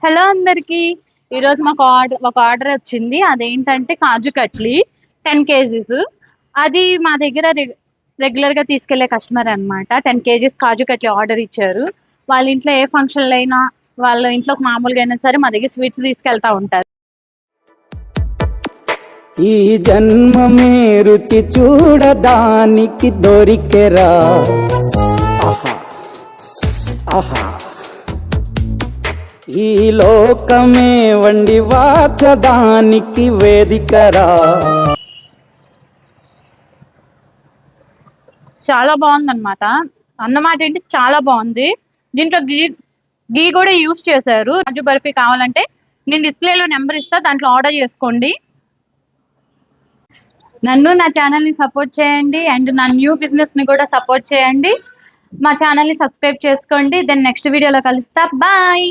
Hello అందరికి. ఈరోజు మాకు ఒక ఆర్డర్ వచ్చింది. అదేంటంటే కాజు కట్లీ 10 కేజీస్. అది మా దగ్గర రెగ్యులర్ గా తీసుకెళ్లే కస్టమర్ అన్నమాట. 10 కేజీస్ కాజు కట్లీ ఆర్డర్ ఇచ్చారు. వాళ్ళ ఇంట్లో ఏ ఫంక్షన్లు అయినా, వాళ్ళ ఇంట్లోకి మామూలుగా అయినా సరే మా దగ్గర స్వీట్స్ తీసుకెళ్తా ఉంటారు. ఈ జన్మమే రుచి చూడడానికి దొరికెరా. ఆహా ఆహా, ఈ లోకమే వండి వార్చడానికి వేదికరా. చాలా బాగుందన్నమాట. అన్నమాట ఏంటి, చాలా బాగుంది. దీంట్లో గీ కూడా యూస్ చేశారు. కాజు బర్ఫీ కావాలంటే నేను డిస్ప్లేలో నెంబర్ ఇస్తా, దాంట్లో ఆర్డర్ చేసుకోండి. నన్ను నా ఛానల్ని సపోర్ట్ చేయండి అండ్ నా న్యూ బిజినెస్ని కూడా సపోర్ట్ చేయండి. మా ఛానల్ని సబ్స్క్రైబ్ చేసుకోండి. దెన్ నెక్స్ట్ వీడియోలో కలుస్తా. బాయ్.